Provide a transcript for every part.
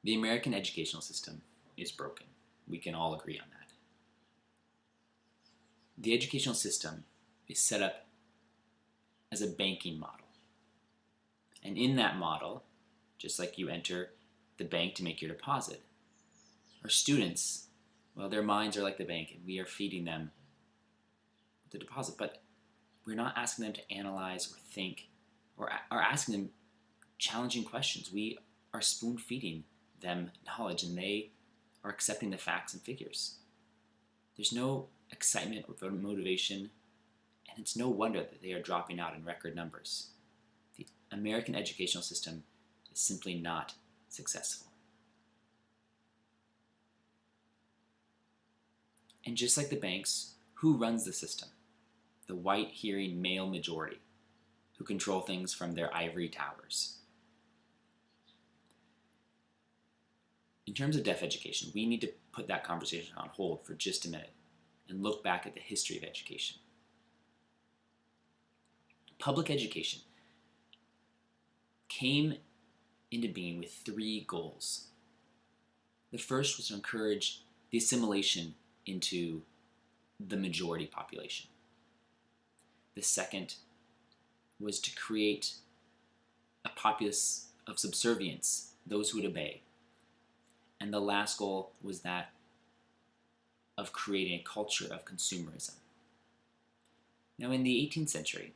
The American educational system is broken. We can all agree on that. The educational system is set up as a banking model. And in that model, just like you enter the bank to make your deposit, our students, well, their minds are like the bank, and we are feeding them the deposit, but we're not asking them to analyze or think or asking them challenging questions. We are spoon feeding them knowledge, and they are accepting the facts and figures. There's no excitement or motivation, and it's no wonder that they are dropping out in record numbers. The American educational system is simply not successful. And just like the banks, who runs the system? The white-hearing male majority who control things from their ivory towers. In terms of deaf education, we need to put that conversation on hold for just a minute and look back at the history of education. Public education came into being with three goals. The first was to encourage the assimilation into the majority population. The second was to create a populace of subservience, those who would obey. And the last goal was that of creating a culture of consumerism. Now, in the 18th century,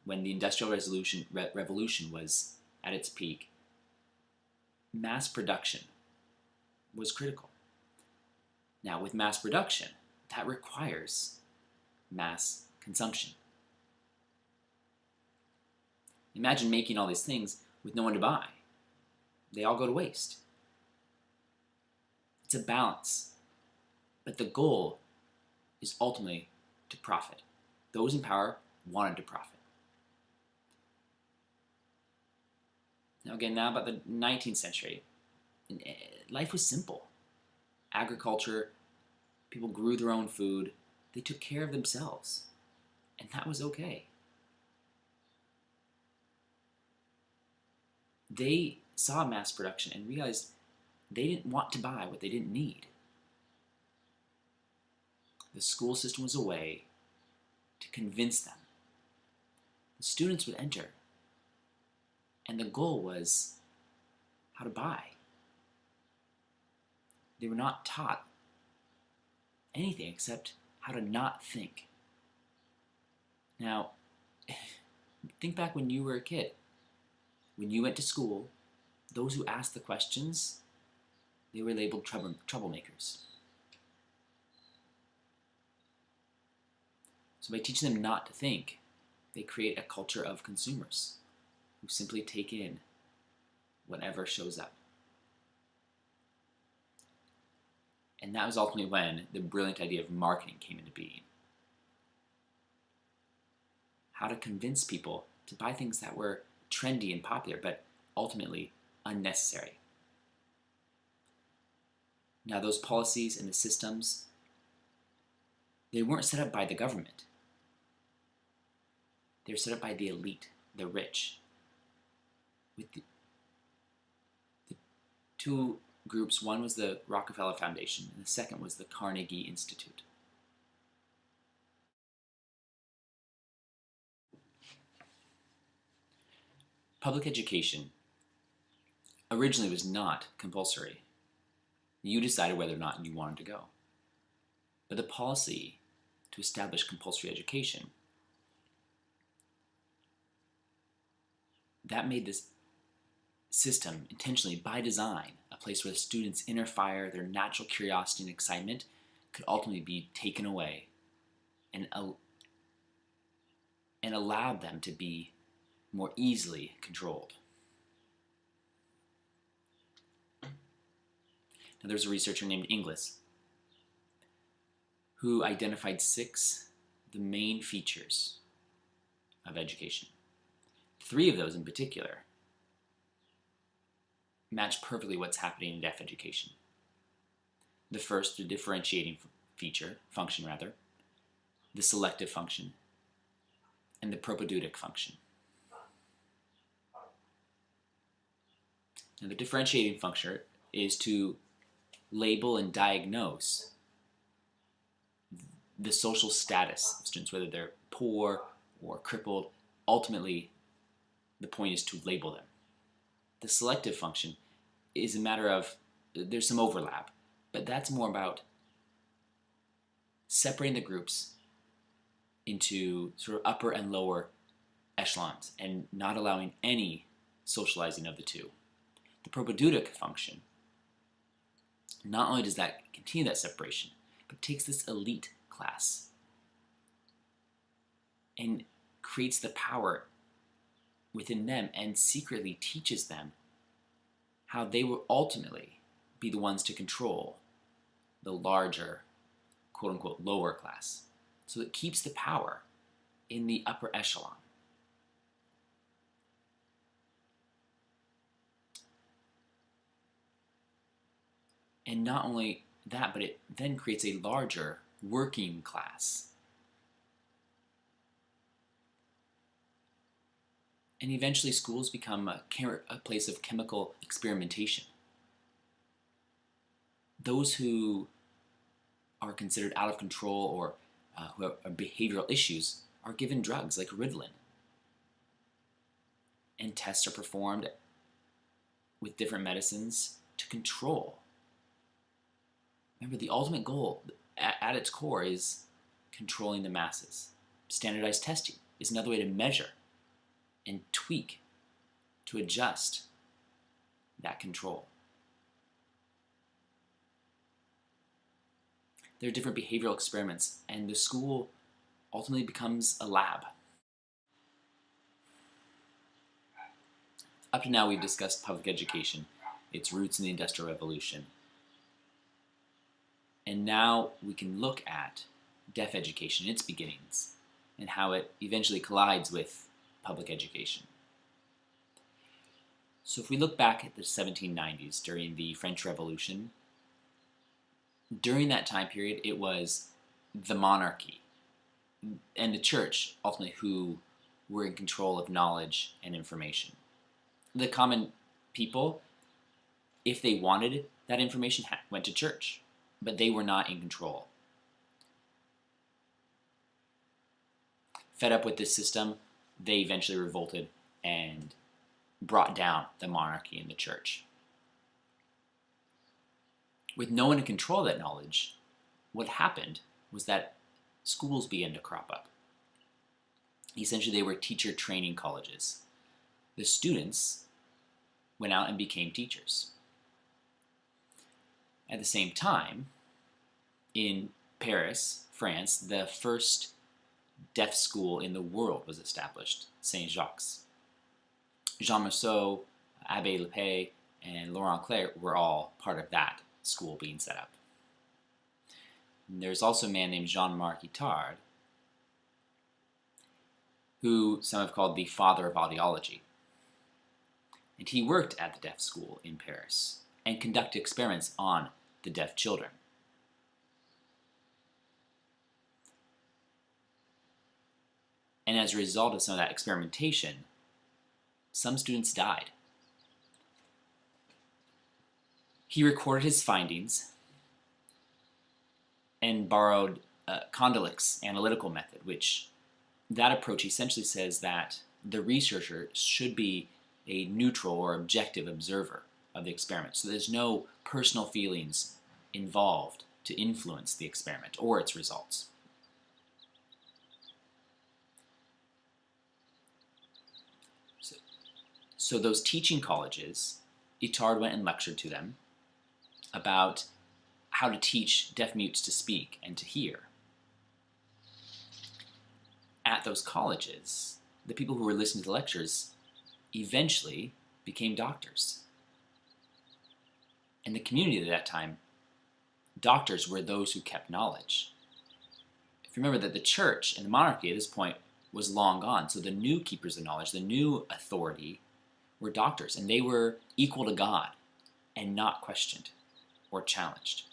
when the Industrial Revolution was at its peak, mass production was critical. Now, with mass production, that requires mass consumption. Imagine making all these things with no one to buy. They all go to waste. It's a balance. But the goal is ultimately to profit. Those in power wanted to profit. Now about the 19th century, life was simple. Agriculture, people grew their own food, they took care of themselves, and that was okay. They saw mass production and realized they didn't want to buy what they didn't need. The school system was a way to convince them. The students would enter, and the goal was how to buy. They were not taught anything except how to not think. Now, think back when you were a kid. When you went to school, those who asked the questions, they were labeled troublemakers. So by teaching them not to think, they create a culture of consumers who simply take in whatever shows up. And that was ultimately when the brilliant idea of marketing came into being. How to convince people to buy things that were trendy and popular, but ultimately unnecessary. Now, those policies and the systems, they weren't set up by the government. They were set up by the elite, the rich. With the two groups, one was the Rockefeller Foundation, and the second was the Carnegie Institute. Public education originally was not compulsory. You decided whether or not you wanted to go. But the policy to establish compulsory education, that made this system intentionally, by design, a place where the students' inner fire, their natural curiosity and excitement could ultimately be taken away and allowed them to be more easily controlled. Now, there's a researcher named Inglis who identified 6 of the main features of education. 3 of those in particular match perfectly what's happening in deaf education. The first, the differentiating function, the selective function, and the propedeutic function. Now, the differentiating is to label and diagnose the social status of students, whether they're poor or crippled. Ultimately, the point is to label them. The selective function is a matter of, there's some overlap, but that's more about separating the groups into sort of upper and lower echelons and not allowing any socializing of the two. The probodeutic function, not only does that continue that separation, but takes this elite class and creates the power within them and secretly teaches them how they will ultimately be the ones to control the larger, quote-unquote, lower class. So it keeps the power in the upper echelon. And not only that, but it then creates a larger working class. And eventually schools become a place of chemical experimentation. Those who are considered out of control or who have behavioral issues are given drugs like Ritalin. And tests are performed with different medicines to control. Remember, the ultimate goal at its core is controlling the masses. Standardized testing is another way to measure and tweak to adjust that control. There are different behavioral experiments, and the school ultimately becomes a lab. Up to now, we've discussed public education, its roots in the Industrial Revolution. And now we can look at deaf education, its beginnings, and how it eventually collides with public education. So if we look back at the 1790s during the French Revolution, during that time period it was the monarchy and the church ultimately who were in control of knowledge and information. The common people, if they wanted that information, went to church, but they were not in control. Fed up with this system, they eventually revolted and brought down the monarchy and the church. With no one to control that knowledge, what happened was that schools began to crop up. Essentially, they were teacher training colleges. The students went out and became teachers. At the same time, in Paris, France, the first deaf school in the world was established, Saint-Jacques. Jean Mousseau, Abbé Lepage, and Laurent Clerc were all part of that school being set up. And there's also a man named Jean-Marc Itard, who some have called the father of audiology. And he worked at the deaf school in Paris and conducted experiments on the deaf children. And as a result of some of that experimentation, some students died. He recorded his findings and borrowed Condillacs analytical method, which that approach essentially says that the researcher should be a neutral or objective observer of the experiment. So there's no personal feelings involved to influence the experiment or its results. So those teaching colleges, Itard went and lectured to them about how to teach deaf mutes to speak and to hear. At those colleges, the people who were listening to the lectures eventually became doctors. In the community at that time, doctors were those who kept knowledge. If you remember that the church and the monarchy at this point was long gone, so the new keepers of knowledge, the new authority, were doctors, and they were equal to God and not questioned or challenged.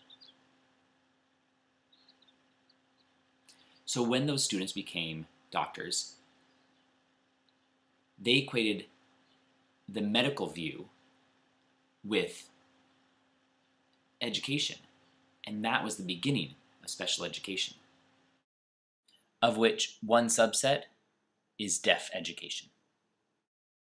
So when those students became doctors, they equated the medical view with education, and that was the beginning of special education, of which one subset is deaf education.